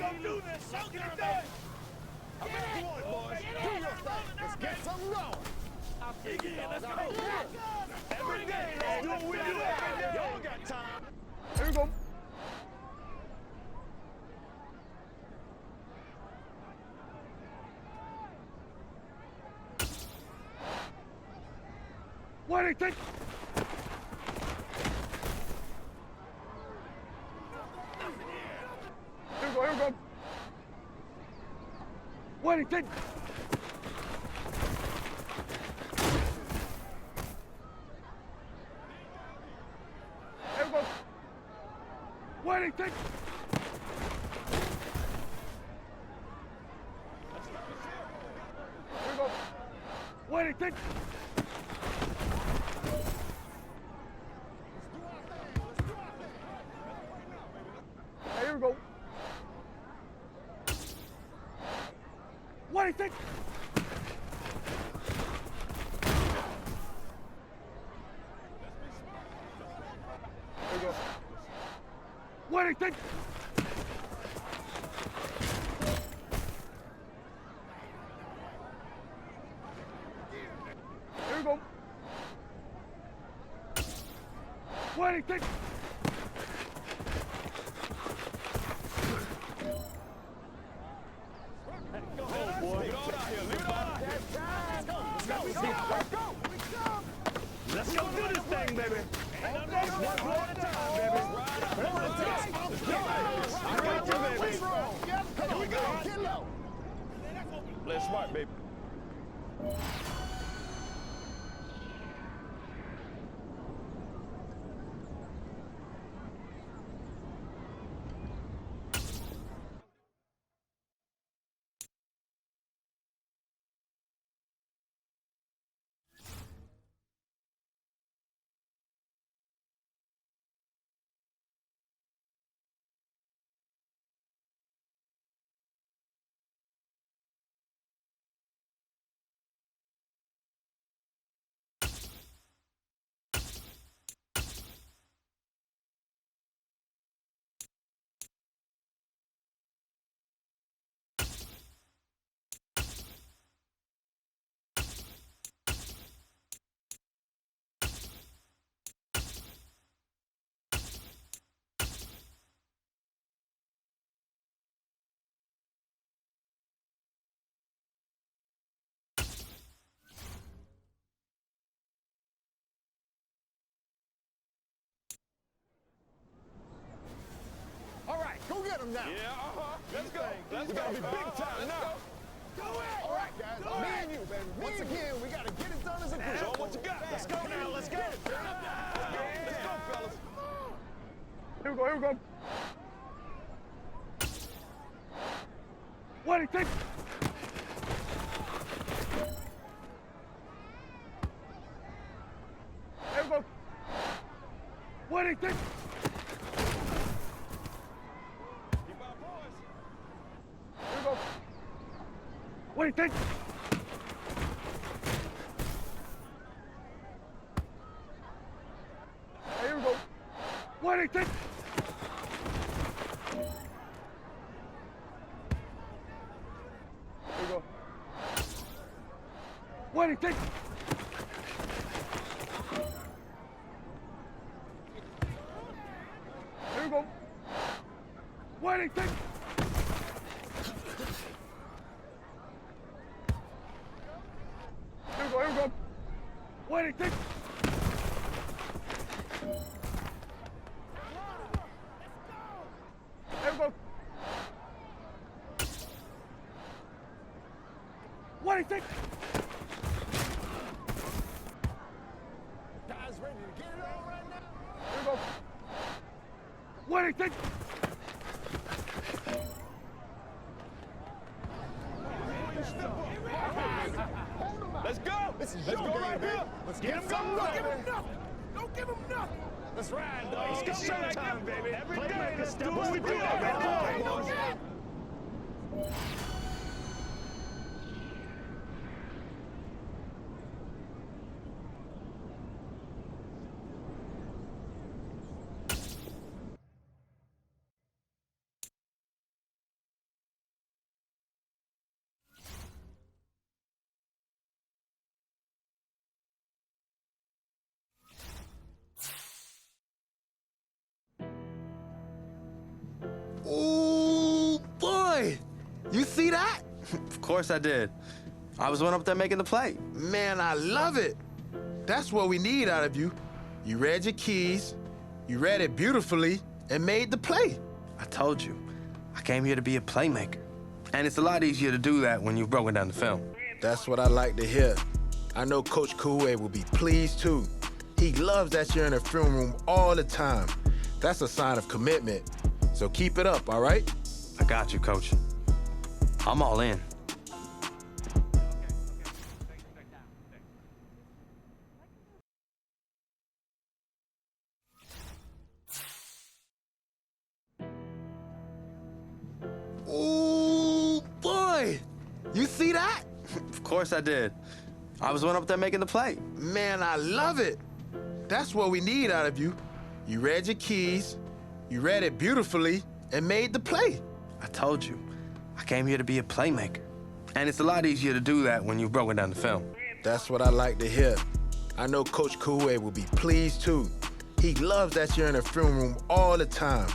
gonna do this. Let's get it done. I'm ready to it, boys. Do your thing. Let's get some rolling. I'll take it, let's go. Every day, let's do what we do every day. Y'all got time. Here we go. What do you think? Here we go, here we go. What do you think? Here we go. What do you think? Here we go. What do you think? Here we go. What do you think? Here we go. What do you think? Here we go. What do you think? Go home, boy. Leave it all out here. Leave it all out here. Let's go. Let's go do this thing, baby. One blow at a time, baby. I got you, baby. Here we go. Get low. Play smart, baby. All right, go get him now. Yeah, Let's go. Let's go. We gotta be big time now. Do it. All right, guys. Me and you, baby. Once again, we gotta get it done as a group. Show 'em what you got. Let's go now. Let's go. Let's go, fellas. Here we go, here we go. What do you think? Here we go. What do you think? Keep our boys. Here we go. What do you think? Here we go. What do you think? Here we go. What do you think? Here we go. What do you think? Here we go, here we go. What do you think? Here we go. What do you think? Guys ready to get it on right now? Here we go. What do you think? Let's go. This is Let's your go game, right baby. here. Let's Get get him some going. love. Give him nothing. Don't give him nothing. Let's ride, dog. Let's go. Showtime, baby. Every day. Let's do Step what we up. do every day, boys. Okay. Oh, boy. You see that? Of course I did. I was the one up there making the play. Man, I love it. That's what we need out of you. You read your keys, you read it beautifully, and made the play. I told you, I came here to be a playmaker. And it's a lot easier to do that when you've broken down the film. That's what I like to hear. I know Coach Koué will be pleased, too. He loves that you're in the film room all the time. That's a sign of commitment. So keep it up, all right? I got you, Coach. I'm all in. Oh, boy. You see that? Of course I did. I was the one up there making the play. Man, I love it. That's what we need out of you. You read your keys, you read it beautifully, and made the play. I told you, I came here to be a playmaker. And it's a lot easier to do that when you've broken down the film. That's what I like to hear. I know Coach Koué will be pleased, too. He loves that you're in the film room all the time.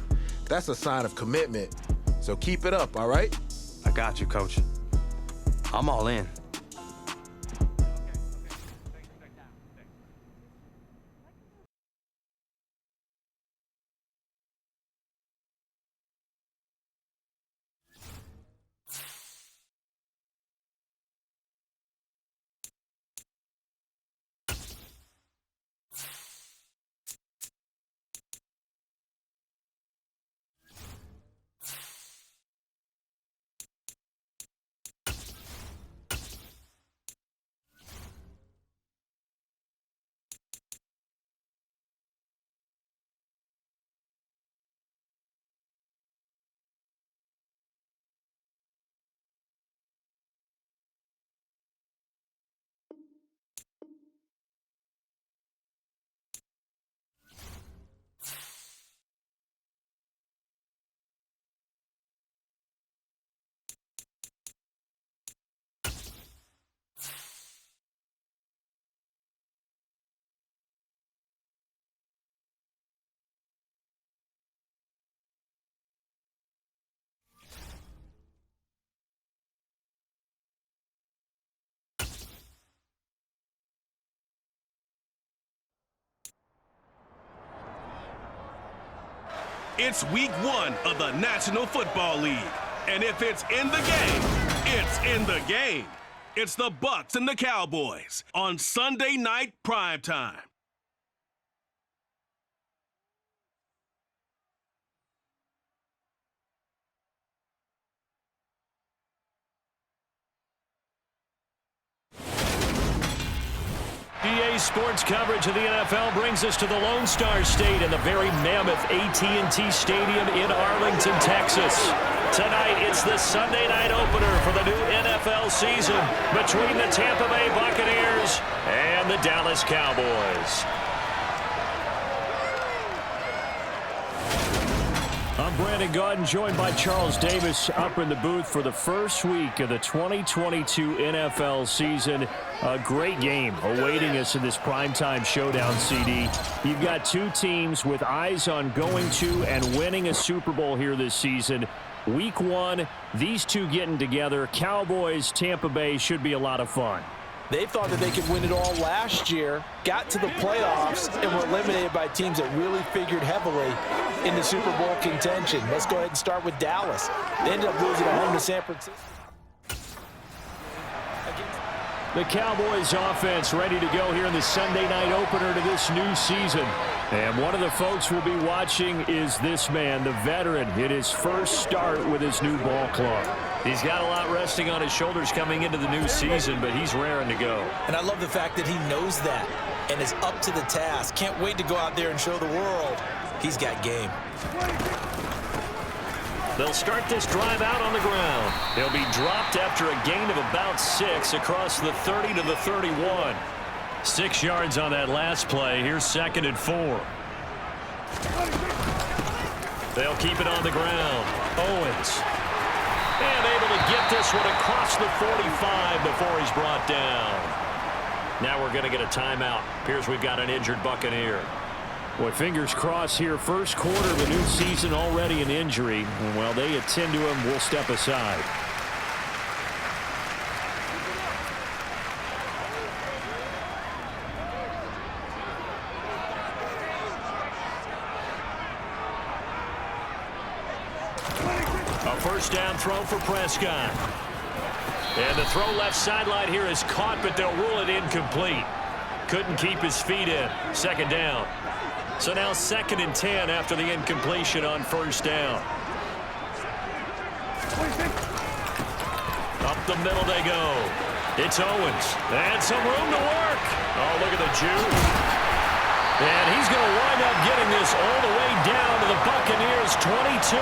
That's a sign of commitment. So keep it up, all right? I got you, Coach. I'm all in. It's week 1 of the National Football League. And if it's in the game, it's in the game. It's the Bucs and the Cowboys on Sunday night primetime. EA Sports coverage of the NFL brings us to the Lone Star State in the very mammoth AT&T Stadium in Arlington, Texas. Tonight, it's the Sunday night opener for the new NFL season between the Tampa Bay Buccaneers and the Dallas Cowboys. I'm Brandon Gaudin, joined by Charles Davis up in the booth for the first week of the 2022 NFL season. A great game awaiting us in this primetime showdown, CD. You've got two teams with eyes on going to and winning a Super Bowl here this season. Week 1, these two getting together. Cowboys, Tampa Bay should be a lot of fun. They thought that they could win it all last year, got to the playoffs, and were eliminated by teams that really figured heavily in the Super Bowl contention. Let's go ahead and start with Dallas. They ended up losing at home to San Francisco. The Cowboys offense ready to go here in the Sunday night opener to this new season. And one of the folks we'll be watching is this man, the veteran, hit his first start with his new ball club. He's got a lot resting on his shoulders coming into the new season, but he's raring to go. And I love the fact that he knows that and is up to the task. Can't wait to go out there and show the world he's got game. They'll start this drive out on the ground. They'll be dropped after a gain of about 6 across the 30 to the 31. 6 yards on that last play. Here's 2nd and 4. They'll keep it on the ground. Owens. And able to get this one across the 45 before he's brought down. Now we're going to get a timeout. Appears we've got an injured Buccaneer. Boy, fingers crossed here. First quarter of a new season, already an injury. And while they attend to him, we'll step aside. A first down throw for Prescott. And the throw left sideline here is caught, but they'll rule it incomplete. Couldn't keep his feet in. Second down. So now 2nd and 10 after the incompletion on first down. Up the middle they go. It's Owens. And some room to work. Oh, look at the Jew. And he's going to wind up getting this all the way down to the Buccaneers' 22.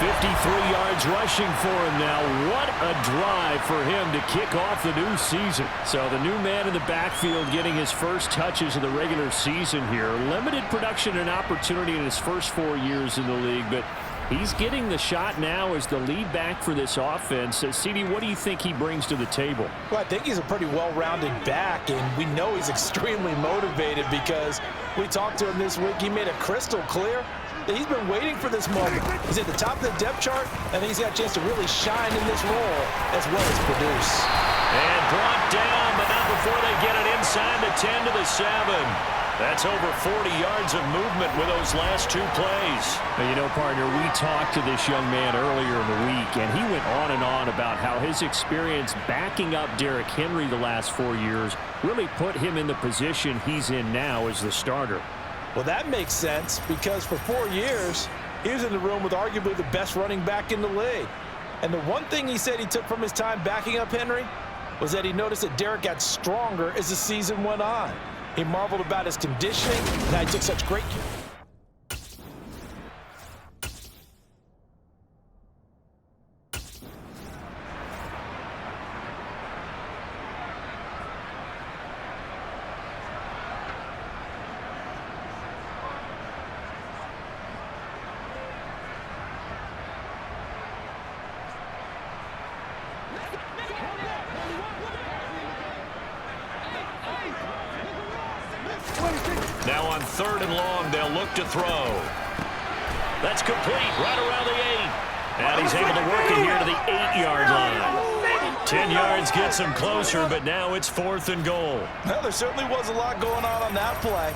53 yards rushing for him now. What a drive for him to kick off the new season. So the new man in the backfield getting his first touches of the regular season here. Limited production and opportunity in his first 4 years in the league, but he's getting the shot now as the lead back for this offense. CD, what do you think he brings to the table? Well, I think he's a pretty well-rounded back, and we know he's extremely motivated because we talked to him this week. He made it crystal clear that he's been waiting for this moment. He's at the top of the depth chart, and he's got a chance to really shine in this role as well as produce. And brought down, but not before they get it inside the 10 to the 7. That's over 40 yards of movement with those last 2 plays. Now, you know, partner, we talked to this young man earlier in the week, and he went on and on about how his experience backing up Derrick Henry the last 4 years really put him in the position he's in now as the starter. Well, that makes sense because for 4 years, he was in the room with arguably the best running back in the league. And the one thing he said he took from his time backing up Henry was that he noticed that Derrick got stronger as the season went on. He marveled about his conditioning and how he took such great care. Now on 3rd and long, they'll look to throw. That's complete right around the 8. And he's able to work it here to the 8-yard line. 10 yards gets him closer, but now it's 4th and goal. Well, there certainly was a lot going on that play.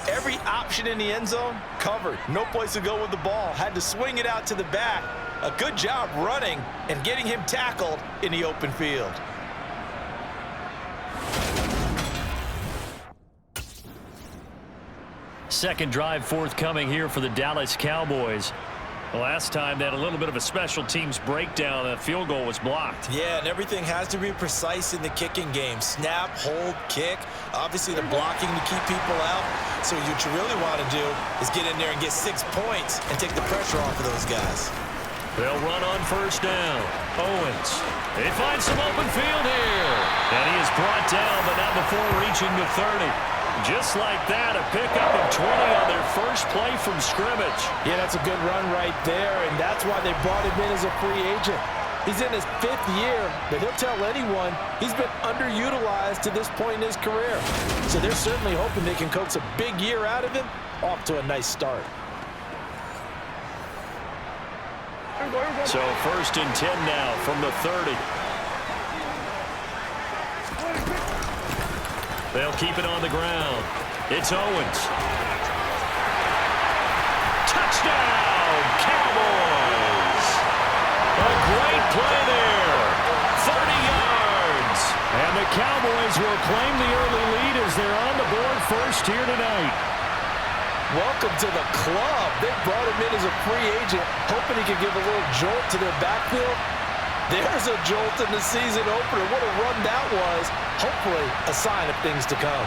Every option in the end zone covered. No place to go with the ball. Had to swing it out to the back. A good job running and getting him tackled in the open field. Second drive forthcoming here for the Dallas Cowboys. The last time they had a little bit of a special teams breakdown. The field goal was blocked. Yeah, and everything has to be precise in the kicking game. Snap, hold, kick. Obviously the blocking to keep people out. So what you really want to do is get in there and get 6 points and take the pressure off of those guys. They'll run on first down. Owens. They find some open field here. And he is brought down, but not before reaching the 30. Just like that, a pickup of 20 on their first play from scrimmage. Yeah, that's a good run right there, and that's why they brought him in as a free agent. He's in his 5th year, but he'll tell anyone he's been underutilized to this point in his career. So they're certainly hoping they can coax a big year out of him. Off to a nice start. So 1st and 10 now from the 30. They'll keep it on the ground. It's Owens. Touchdown, Cowboys! A great play there. 30 yards. And the Cowboys will claim the early lead as they're on the board first here tonight. Welcome to the club. They brought him in as a free agent, hoping he could give a little jolt to their backfield. There's a jolt in the season opener. What a run that was. Hopefully a sign of things to come.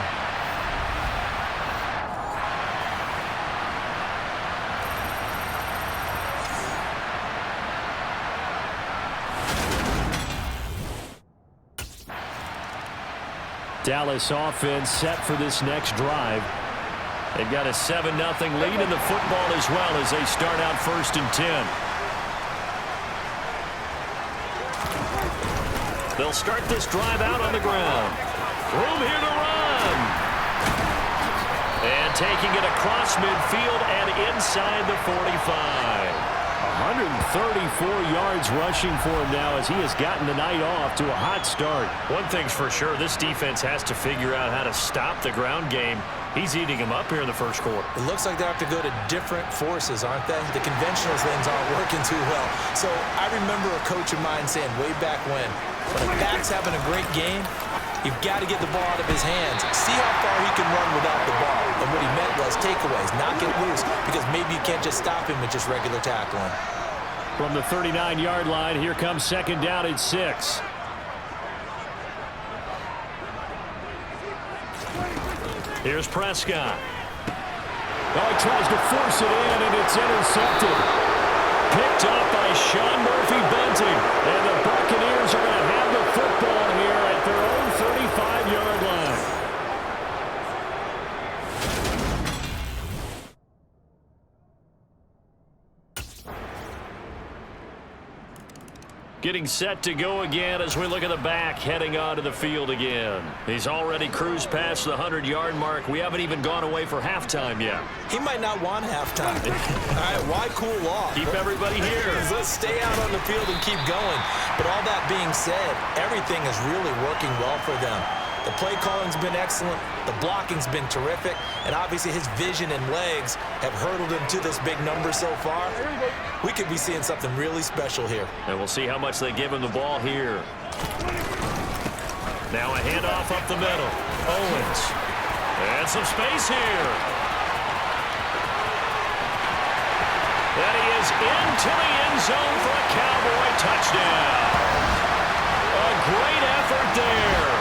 Dallas offense set for this next drive. They've got a 7-0 lead in the football as well as they start out 1st and 10. They'll start this drive out on the ground. Room here to run. And taking it across midfield and inside the 45. 134 yards rushing for him now as he has gotten the night off to a hot start. One thing's for sure, this defense has to figure out how to stop the ground game. He's eating him up here in the first quarter. It looks like they have to go to different forces, aren't they? The conventional things aren't working too well. So I remember a coach of mine saying way back when a back's having a great game, you've got to get the ball out of his hands. See how far he can run without the ball. And what he meant was takeaways, not get loose, because maybe you can't just stop him with just regular tackling. From the 39-yard line, here comes second down at 6. Here's Prescott. Oh, he tries to force it in, and it's intercepted. Picked up by Sean Murphy-Bunting. And the Buccaneers are going to have the football here at their own 35-yard line. Getting set to go again as we look at the back, heading onto the field again. He's already cruised past the 100-yard mark. We haven't even gone away for halftime yet. He might not want halftime. All right, why cool off? Keep everybody here. Let's stay out on the field and keep going. But all that being said, everything is really working well for them. The play calling's been excellent. The blocking's been terrific. And obviously his vision and legs have hurdled him to this big number so far. We could be seeing something really special here. And we'll see how much they give him the ball here. Now a handoff up the middle. Owens. And some space here. And he is into the end zone for a Cowboy touchdown. A great effort there.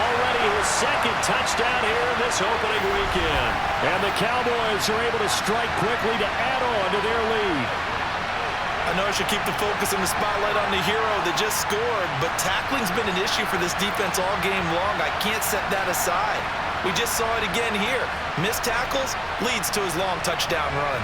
Already his second touchdown here in this opening weekend. And the Cowboys are able to strike quickly to add on to their lead. I know I should keep the focus and the spotlight on the hero that just scored, but tackling's been an issue for this defense all game long. I can't set that aside. We just saw it again here. Missed tackles leads to his long touchdown run.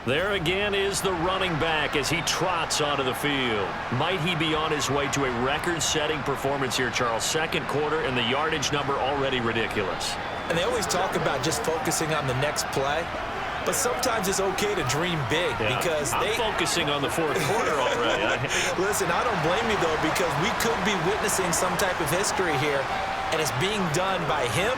There again is the running back as he trots onto the field. Might he be on his way to a record-setting performance here, Charles? Second quarter and the yardage number already ridiculous. And they always talk about just focusing on the next play. But sometimes it's okay to dream big because I'm focusing on the fourth quarter already. Listen, I don't blame you, though, because we could be witnessing some type of history here, and it's being done by him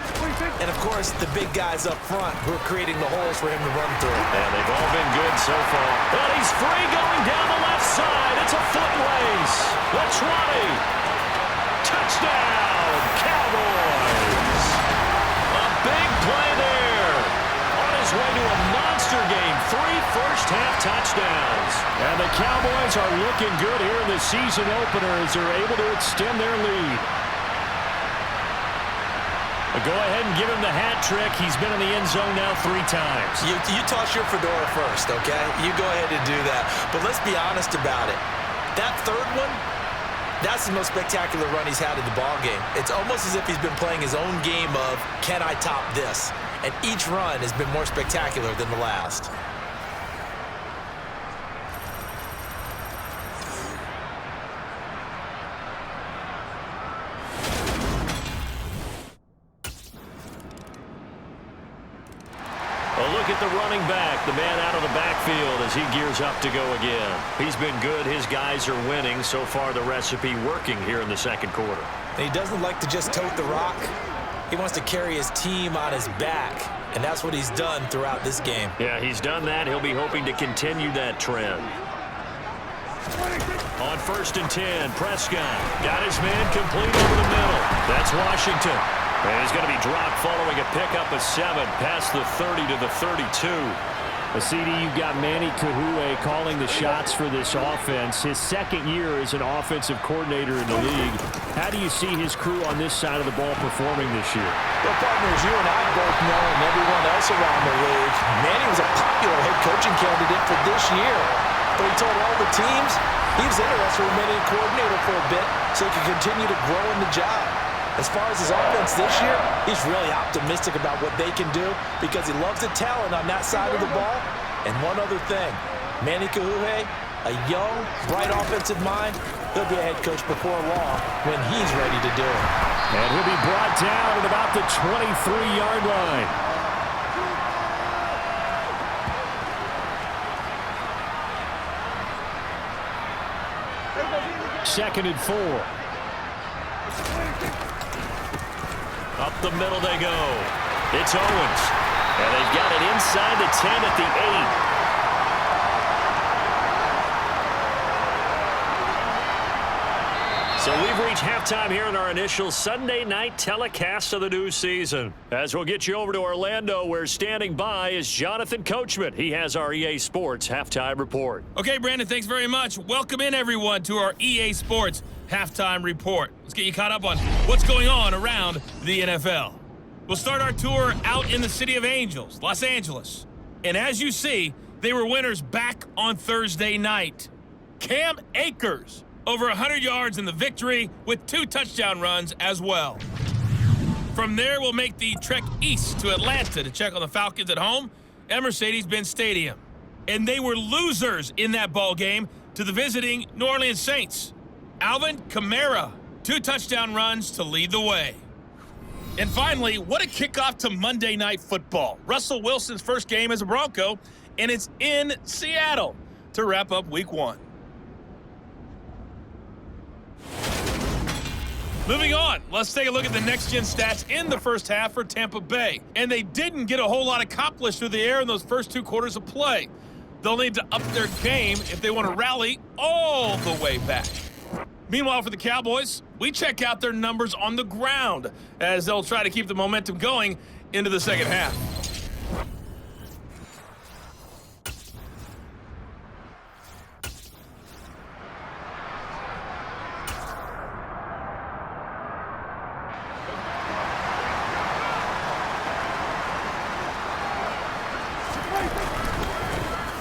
and, of course, the big guys up front who are creating the holes for him to run through. And they've all been good so far. But he's free going down the left side. It's a foot race. The 20. Touchdown, Cowboys. A big play there. On his way to a monster game. 3 first-half touchdowns. And the Cowboys are looking good here in the season opener as they're able to extend their lead. Go ahead and give him the hat trick. He's been in the end zone now 3 times. You toss your fedora first, okay? You go ahead and do that. But let's be honest about it. That third one, that's the most spectacular run he's had in the ballgame. It's almost as if he's been playing his own game of, can I top this? And each run has been more spectacular than the last. The running back, the man out of the backfield as he gears up to go again. He's been good. His guys are winning. So far, the recipe working here in the second quarter. And he doesn't like to just tote the rock. He wants to carry his team on his back, and that's what he's done throughout this game. Yeah, he's done that. He'll be hoping to continue that trend. On 1st and 10, Prescott got his man complete over the middle. That's Washington. And he's going to be dropped following a pickup of 7 past the 30 to the 32. CD, you've got Manny Kahue calling the shots for this offense. His second year as an offensive coordinator in the league. How do you see his crew on this side of the ball performing this year? Well, partners, you and I both know, and everyone else around the league, Manny was a popular head coaching candidate for this year. But he told all the teams he was interested in remaining coordinator for a bit so he could continue to grow in the job. As far as his offense this year, he's really optimistic about what they can do because he loves the talent on that side of the ball. And one other thing, Manny Kahue, a young, bright offensive mind, he'll be a head coach before long when he's ready to do it. And he'll be brought down at about the 23-yard line. Second and 4. Up the middle they go. It's Owens. And they've got it inside the 10 at the 8. So we've reached halftime here in our initial Sunday night telecast of the new season. As we'll get you over to Orlando, where standing by is Jonathan Coachman. He has our EA Sports halftime report. Okay, Brandon, thanks very much. Welcome in, everyone, to our EA Sports halftime report. Let's get you caught up on what's going on around the NFL. We'll start our tour out in the city of Angels, Los Angeles. And as you see, they were winners back on Thursday night. Cam Akers, over 100 yards in the victory with 2 touchdown runs as well. From there, we'll make the trek east to Atlanta to check on the Falcons at home at Mercedes-Benz Stadium. And they were losers in that ball game to the visiting New Orleans Saints. Alvin Kamara, 2 touchdown runs to lead the way. And finally, what a kickoff to Monday Night Football. Russell Wilson's first game as a Bronco, and it's in Seattle to wrap up Week 1. Moving on, let's take a look at the next-gen stats in the first half for Tampa Bay. And they didn't get a whole lot accomplished through the air in those first 2 quarters of play. They'll need to up their game if they want to rally all the way back. Meanwhile, for the Cowboys, we check out their numbers on the ground as they'll try to keep the momentum going into the second half.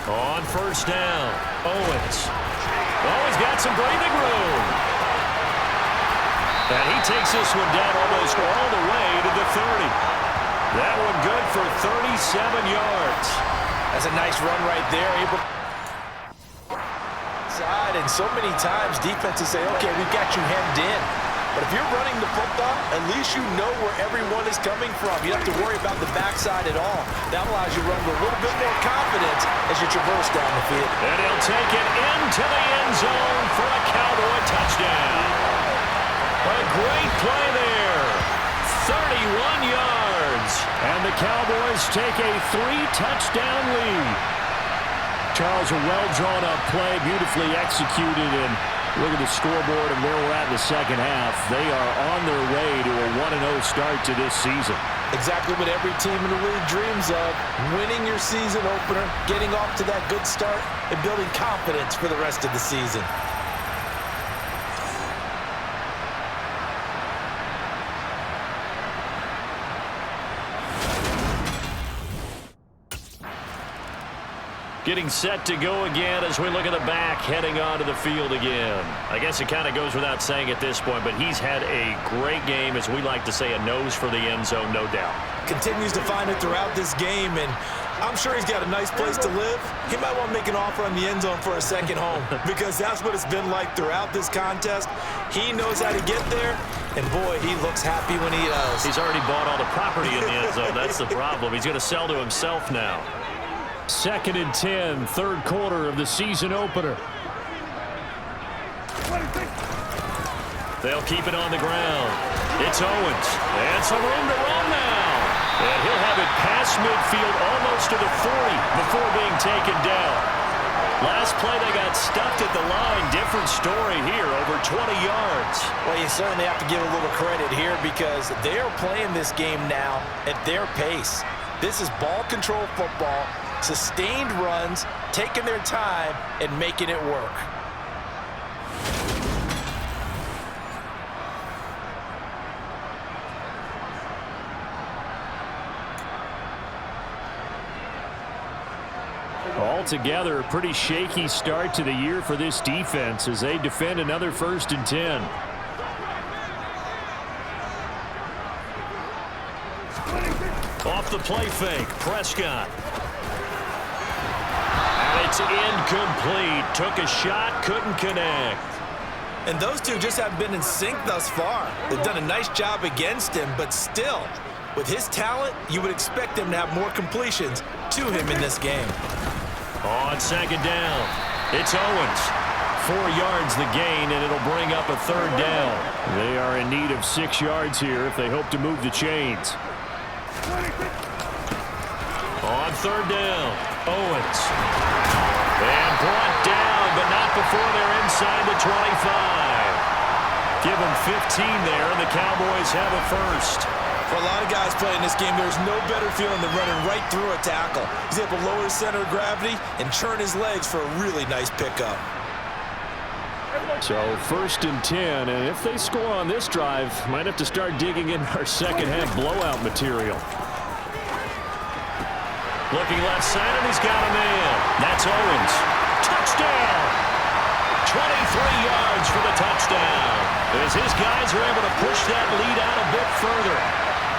On first down, Owens. Owens got some breathing room. And he takes this one down almost all the way to the 30. That one good for 37 yards. That's a nice run right there. Able side, and so many times defenses say, okay, we've got you hemmed in. But if you're running the football, at least you know where everyone is coming from. You don't have to worry about the backside at all. That allows you to run with a little bit more confidence as you traverse down the field. And he'll take it into the end zone for a Cowboy touchdown. A great play there. 31 yards. And the Cowboys take a 3-touchdown lead. Charles, a well-drawn-up play, beautifully executed, and look at the scoreboard and where we're at in the second half. They are on their way to a 1-0 start to this season. Exactly what every team in the league dreams of. Winning your season opener, getting off to that good start, and building confidence for the rest of the season. Getting set to go again as we look at the back, heading onto the field again. I guess it kind of goes without saying at this point, but he's had a great game, as we like to say, a nose for the end zone, no doubt. Continues to find it throughout this game, and I'm sure he's got a nice place to live. He might want to make an offer on the end zone for a second home because that's what it's been like throughout this contest. He knows how to get there, and boy, he looks happy when he does. He's already bought all the property in the end zone. That's the problem. He's going to sell to himself now. 2nd and 10, third quarter of the season opener. They'll keep it on the ground. It's Owens. And some room to run now. And he'll have it past midfield almost to the 40 before being taken down. Last play, they got stuffed at the line. Different story here, over 20 yards. Well, you certainly have to give a little credit here because they're playing this game now at their pace. This is ball control football. Sustained runs, taking their time, and making it work. Altogether, a pretty shaky start to the year for this defense as they defend another 1st and 10. Off the play fake, Prescott. And it's incomplete. Took a shot, couldn't connect. And those two just haven't been in sync thus far. They've done a nice job against him, but still, with his talent, you would expect him to have more completions to him in this game. On 2nd down, it's Owens. 4 yards the gain, and it'll bring up a 3rd down. They are in need of 6 yards here if they hope to move the chains. On 3rd down, Owens. And brought down, but not before they're inside the 25. Give them 15 there, and the Cowboys have a 1st. For a lot of guys playing this game, there's no better feeling than running right through a tackle. He's able to lower his center of gravity and churn his legs for a really nice pickup. So 1st and 10, and if they score on this drive, might have to start digging in our second-half blowout material. Looking left side, and he's got a man. That's Owens. Touchdown! 23 yards for the touchdown. As his guys are able to push that lead out a bit further.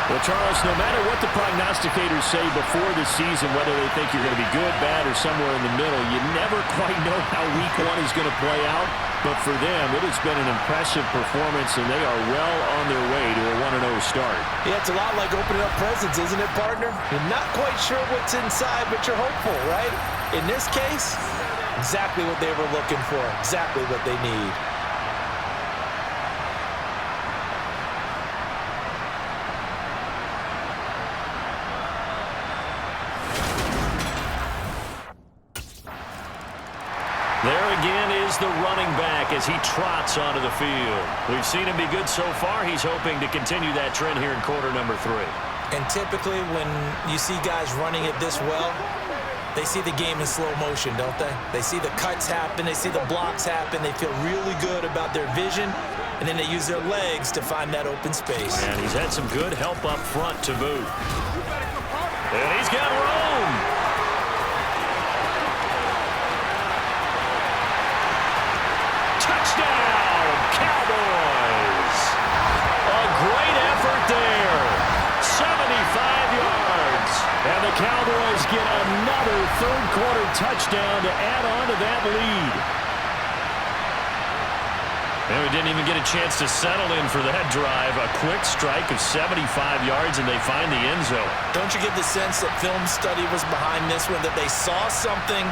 Well, Charles, no matter what the prognosticators say before the season, whether they think you're going to be good, bad, or somewhere in the middle, you never quite know how Week 1 is going to play out. But for them, it has been an impressive performance, and they are well on their way to a 1-0 start. Yeah, it's a lot like opening up presents, isn't it, partner? You're not quite sure what's inside, but you're hopeful, right? In this case, exactly what they were looking for, exactly what they need. There again is the running back as he trots onto the field. We've seen him be good so far. He's hoping to continue that trend here in quarter number 3. And typically when you see guys running it this well, they see the game in slow motion, don't they? They see the cuts happen, they see the blocks happen, they feel really good about their vision, and then they use their legs to find that open space. And he's had some good help up front to boot. And he's got room. Touchdown, Cowboys! A great effort there. 75 yards. And the Cowboys get another third-quarter touchdown to add on to that lead. And we didn't even get a chance to settle in for that drive. A quick strike of 75 yards, and they find the end zone. Don't you get the sense that film study was behind this one, that they saw something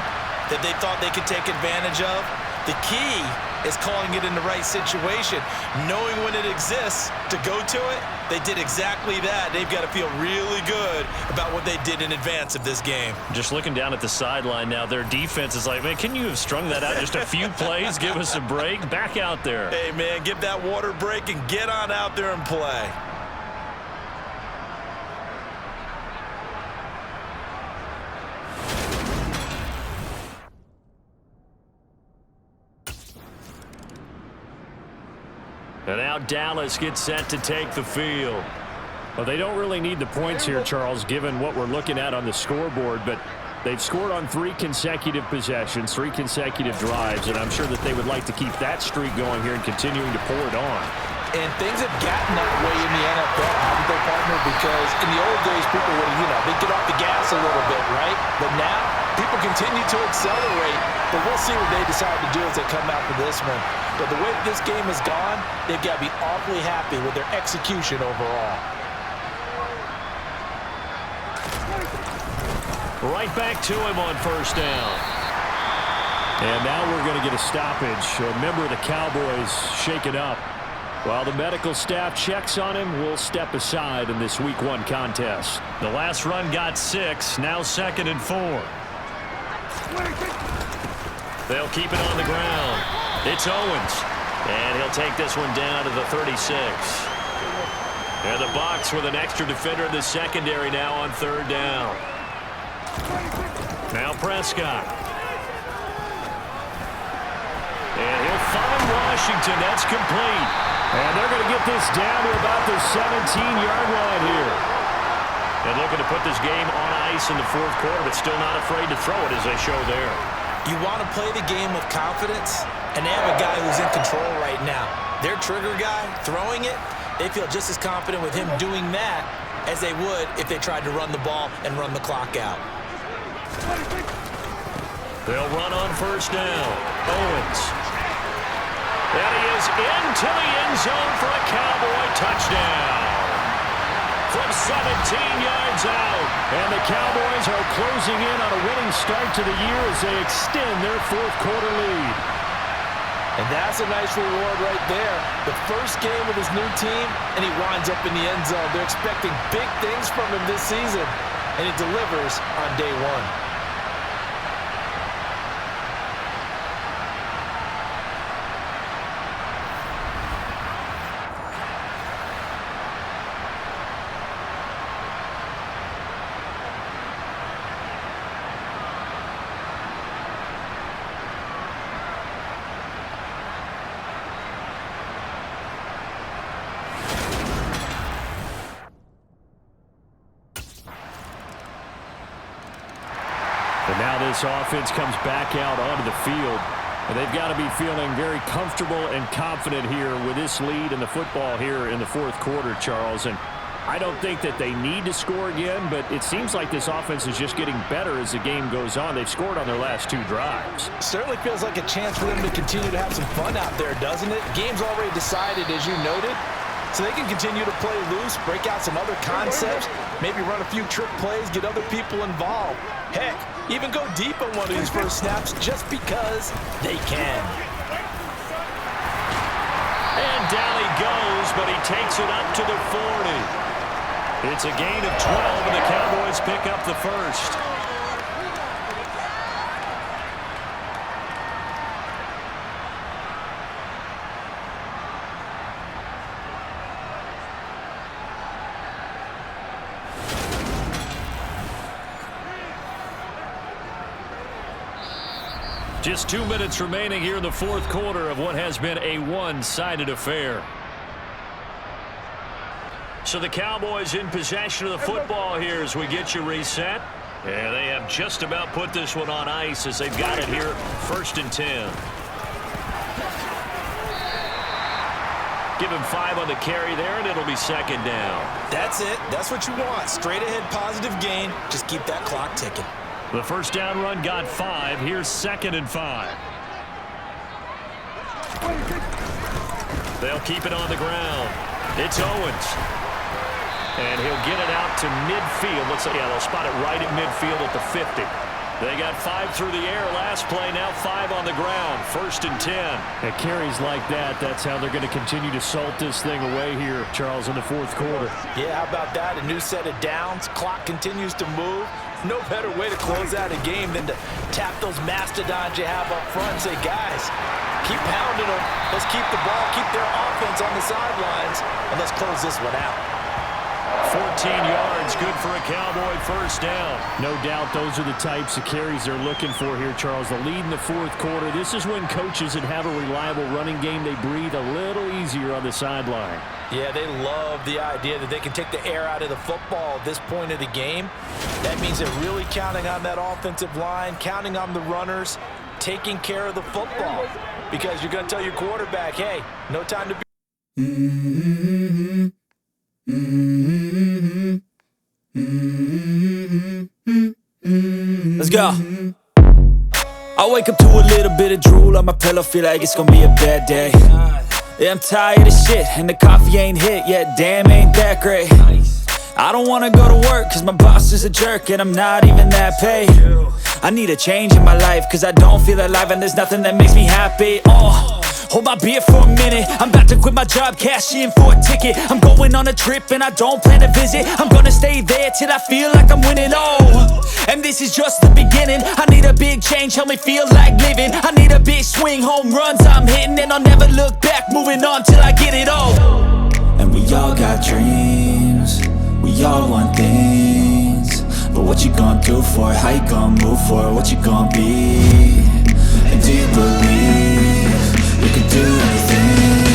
that they thought they could take advantage of? The key is calling it in the right situation, knowing when it exists to go to it. They did exactly that. They've got to feel really good about what they did in advance of this game. Just looking down at the sideline now, their defense is like, man, can you have strung that out just a few plays? Give us a break. Back out there. Hey, man, give that water break and get on out there and play. And now Dallas gets set to take the field. Well, they don't really need the points here, Charles, given what we're looking at on the scoreboard, but they've scored on 3 consecutive possessions, 3 consecutive drives, and I'm sure that they would like to keep that streak going here and continuing to pour it on. And things have gotten that way in the NFL, haven't they, partner? Because in the old days, people would, they'd get off the gas a little bit, right? But now, people continue to accelerate, but we'll see what they decide to do as they come out for this one. But the way this game has gone, they've got to be awfully happy with their execution overall. Right back to him on first down. And now we're going to get a stoppage. A member of the Cowboys shaken up. While the medical staff checks on him, we'll step aside in this Week 1 contest. The last run got 6, now 2nd and 4. They'll keep it on the ground. It's Owens, and he'll take this one down to the 36. And the Bucs with an extra defender in the secondary now on 3rd down. Now Prescott. And he'll find Washington. That's complete. And they're going to get this down to about the 17-yard line here. And looking to put this game on ice in the fourth quarter, but still not afraid to throw it as they show there. You want to play the game with confidence, and they have a guy who's in control right now. Their trigger guy, throwing it, they feel just as confident with him doing that as they would if they tried to run the ball and run the clock out. They'll run on first down. Owens. And he is into the end zone for a Cowboy touchdown. From 17 yards out. And the Cowboys are closing in on a winning start to the year as they extend their fourth quarter lead. And that's a nice reward right there. The first game with his new team, and he winds up in the end zone. They're expecting big things from him this season, and he delivers on day one. And now this offense comes back out onto the field. And they've got to be feeling very comfortable and confident here with this lead in the football here in the fourth quarter, Charles. And I don't think that they need to score again, but it seems like this offense is just getting better as the game goes on. They've scored on their last two drives. Certainly feels like a chance for them to continue to have some fun out there, doesn't it? Game's already decided, as you noted. So they can continue to play loose, break out some other concepts, maybe run a few trick plays, get other people involved. Heck, even go deep on one of these first snaps just because they can. And down he goes, but he takes it up to the 40. It's a gain of 12, and the Cowboys pick up the first. Just 2 minutes remaining here in the fourth quarter of what has been a one-sided affair. So the Cowboys in possession of the football here as we get you reset. Yeah, they have just about put this one on ice as they've got it here, 1st and 10. Give him 5 on the carry there, and it'll be 2nd down. That's it. That's what you want. Straight ahead positive gain. Just keep that clock ticking. The first down run got 5. Here's 2nd and 5. They'll keep it on the ground. It's Owens. And he'll get it out to midfield. Let's say, yeah, they'll spot it right at midfield at the 50. They got 5 through the air last play, now 5 on the ground. 1st and 10. At carries like that, that's how they're going to continue to salt this thing away here, Charles, in the fourth quarter. Yeah, how about that? A new set of downs. Clock continues to move. No better way to close out a game than to tap those mastodons you have up front and say, guys, keep pounding them. Let's keep the ball, keep their offense on the sidelines, and let's close this one out. 14 yards, good for a Cowboy first down. No doubt those are the types of carries they're looking for here, Charles. The lead in the fourth quarter. This is when coaches that have a reliable running game, they breathe a little easier on the sideline. Yeah, they love the idea that they can take the air out of the football at this point of the game. That means they're really counting on that offensive line, counting on the runners, taking care of the football. Because you're going to tell your quarterback, hey, no time to be... Let's go. I wake up to a little bit of drool on my pillow, feel like it's gonna be a bad day. Yeah, I'm tired of shit, and the coffee ain't hit yet, damn, ain't that great. I don't wanna go to work, cause my boss is a jerk, and I'm not even that paid. I need a change in my life, cause I don't feel alive, and there's nothing that makes me happy. Hold my beer for a minute, I'm about to quit my job, cash in for a ticket. I'm going on a trip and I don't plan to visit. I'm gonna stay there till I feel like I'm winning, and this is just the beginning. I need a big change, help me feel like living. I need a big swing, home runs I'm hitting, and I'll never look back, moving on till I get it all. And we all got dreams, we all want things, But what you gonna do for it? How you gonna move for it? What you gonna be? And do you believe you can do anything?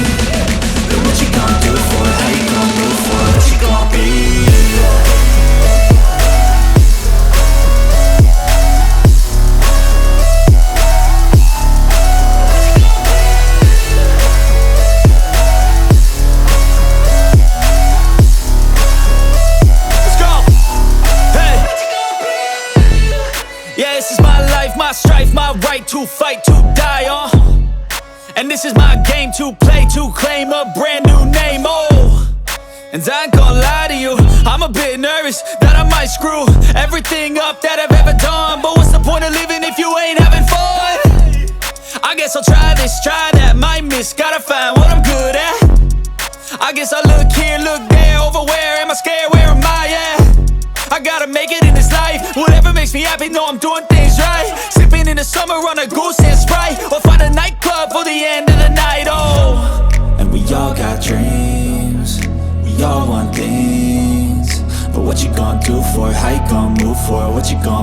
But what you gonna do for it? How you gonna move for it? What you gonna be? My strife, my right to fight, to die on. And this is my game to play, to claim a brand new name, oh. And I ain't gonna lie to you, I'm a bit nervous that I might screw everything up that I've ever done. But what's the point of living if you ain't having fun? I guess I'll try this, try that, might miss, gotta find what I'm good at. I guess I look here, look there, over where am I scared, where am I at? I gotta make it in this life. Whatever makes me happy, know I'm doing things right. Sipping in the summer on a goose and Sprite, or find a nightclub for the end of the night, oh. And we all got dreams, we all want things. But what you gonna do for it? How you gonna move for it? What you gonna